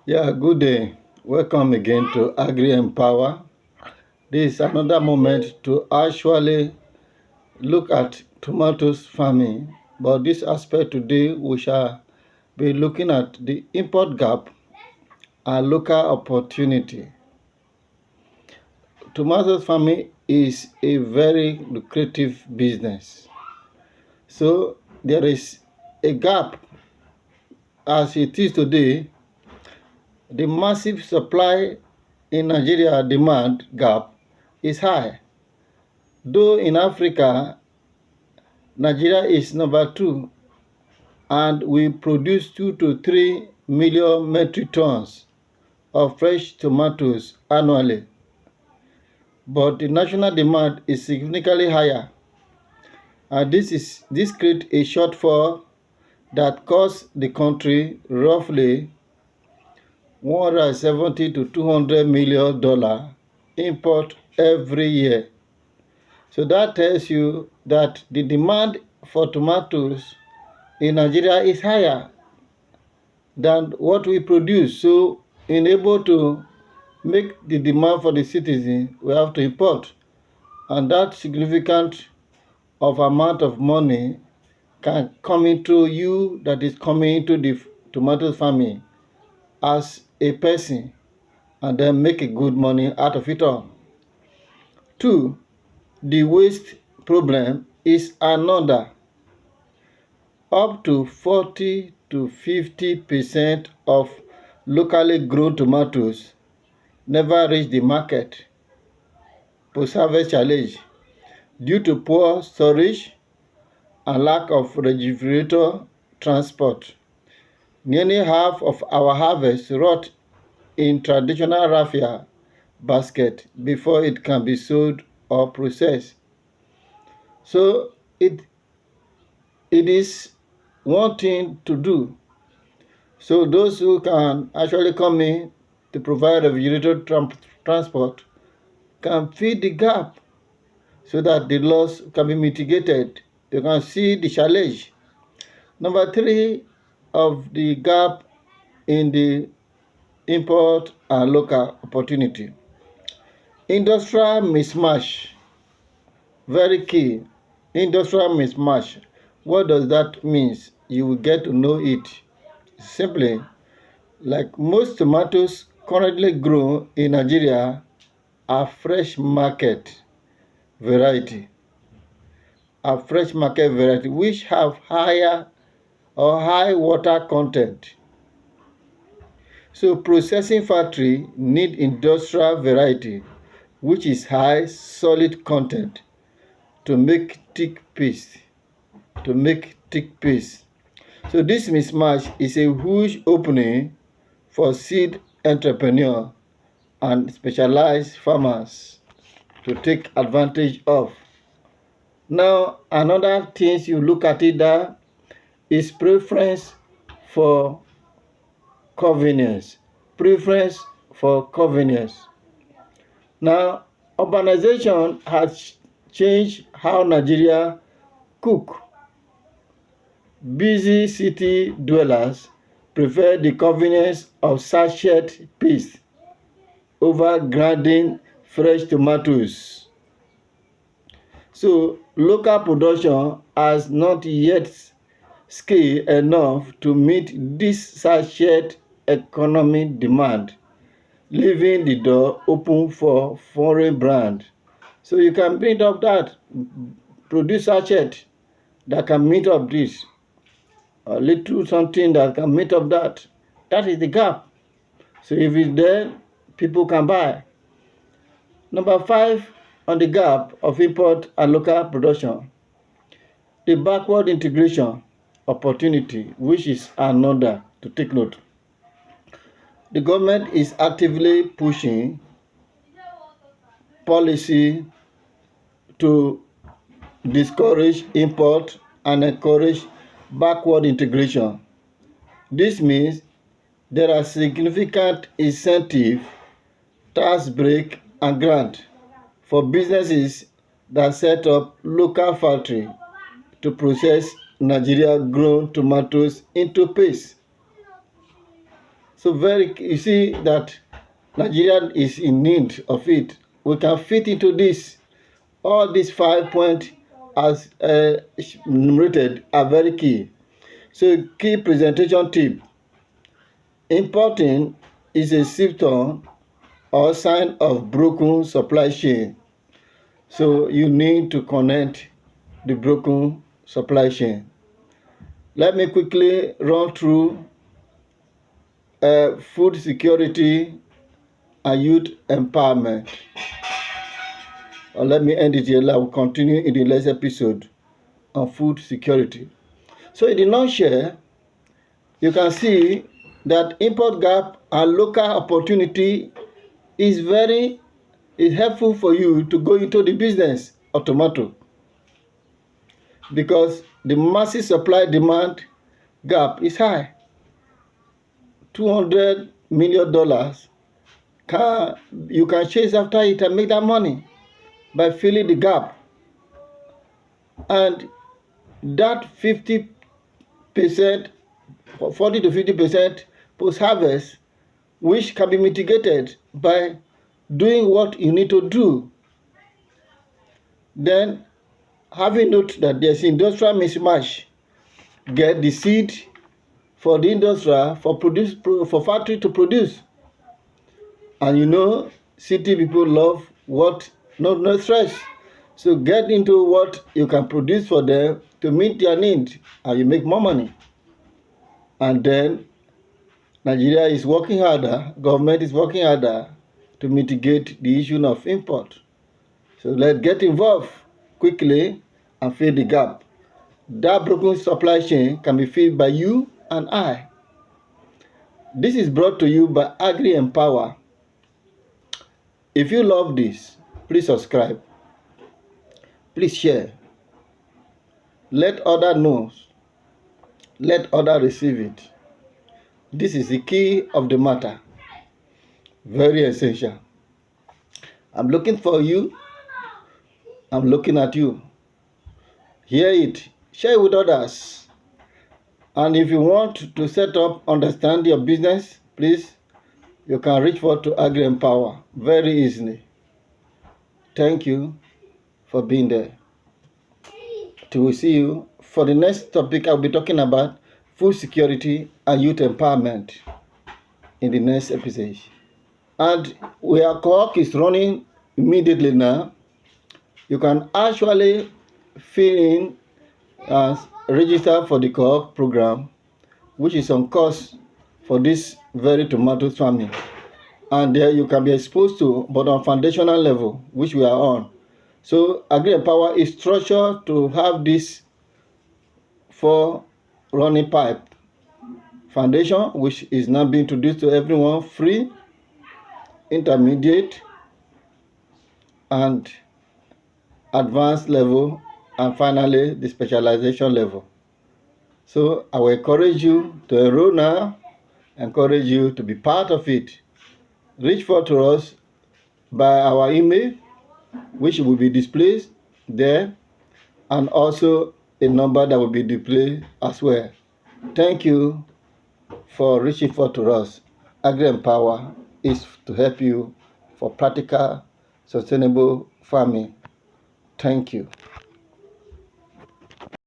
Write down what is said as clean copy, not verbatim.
Yeah, good day. Welcome again to Agri Empower. This is another moment to actually look at tomatoes farming. But this aspect today, we shall be looking at the import gap and local opportunity. Tomatoes farming is a very lucrative business. So there is a gap as it is today. The massive supply in Nigeria demand gap is high. Though in Africa, Nigeria is number 2 and we produce 2 to 3 million metric tons of fresh tomatoes annually. But the national demand is significantly higher. And this creates a shortfall that costs the country roughly $170 to $200 million import every year. So that tells you that the demand for tomatoes in Nigeria is higher than what we produce. So in able to make the demand for the citizen, we have to import. And that significant of amount of money can come into you that is coming into the tomato farming as a person and then make a good money out of it all. 2, the waste problem is another. Up to 40 to 50% of locally grown tomatoes never reach the market post-harvest challenge due to poor storage and lack of refrigerator transport. Nearly half of our harvest rot in traditional raffia basket before it can be sold or processed. So it is one thing to do. So those who can actually come in to provide refrigerator transport can fill the gap so that the loss can be mitigated. You can see the challenge. Number 3 of the gap in the import and local opportunity. Industrial mismatch, very key. Industrial mismatch. What does that mean? You will get to know it. Simply, like most tomatoes currently grown in Nigeria are fresh market variety, which have higher or high water content. So processing factory need industrial variety, which is high solid content to make thick paste. So this mismatch is a huge opening for seed entrepreneur and specialized farmers to take advantage of. Now, another thing you look at it there is preference for convenience. Now, urbanization has changed how Nigeria cook. Busy city dwellers prefer the convenience of sachet paste over grinding fresh tomatoes. So local production has not yet scaled enough to meet this sachet economy demand, leaving the door open for foreign brand. So you can build up that, produce sachet that can meet up this, a little something that can meet up that. That is the gap. So if it's there, people can buy. Number 5 on the gap of import and local production, the backward integration opportunity, which is another to take note. The government is actively pushing policy to discourage import and encourage backward integration. This means there are significant incentive, tax break, and grant for businesses that set up local factory to process Nigeria grown tomatoes into paste. So you see that Nigeria is in need of it. We can fit into this. All these 5 points as enumerated are very key. So key presentation tip. Importing is a symptom or sign of broken supply chain. So you need to connect the broken supply chain. Let me quickly run through food security and youth empowerment. Or let me end it here. I will continue in the next episode on food security. So in the nutshell, you can see that import gap and local opportunity is helpful for you to go into the business of tomato, because the massive supply demand gap is high. $200 million, you can chase after it and make that money by filling the gap. And that 50%, 40 to 50% post-harvest, which can be mitigated by doing what you need to do. Then, having note that there's industrial mismatch, get the seed for the industry for factory to produce. And you know, city people love what no stress. So get into what you can produce for them to meet their need, and you make more money. And then Nigeria is working harder, government is working harder to mitigate the issue of import. So let's get involved quickly and fill the gap. That broken supply chain can be filled by you and I. This is brought to you by Agri Empower. If you love this, please subscribe. Please share. Let others know. Let others receive it. This is the key of the matter. Very essential. I'm looking for you. I'm looking at you. Hear it. Share it with others. And if you want to set up, understand your business, please, you can reach out to Agri Empower very easily. Thank you for being there. Till we see you for the next topic. I'll be talking about food security and youth empowerment in the next episode. And where co-op is running immediately now, you can actually fill in and register for the co-op program, which is on course for this very tomato farming. And there you can be exposed to, but on foundational level, which we are on. So Agri Empower is structured to have this for running pipe foundation, which is now being introduced to everyone, free, intermediate, and advanced level, and finally the specialization level. So I will encourage you to enroll now, encourage you to be part of it. Reach out to us by our email, which will be displayed there, and also a number that will be displayed as well. Thank you for reaching out to us. Agri Empower is to help you for practical, sustainable farming. Thank you.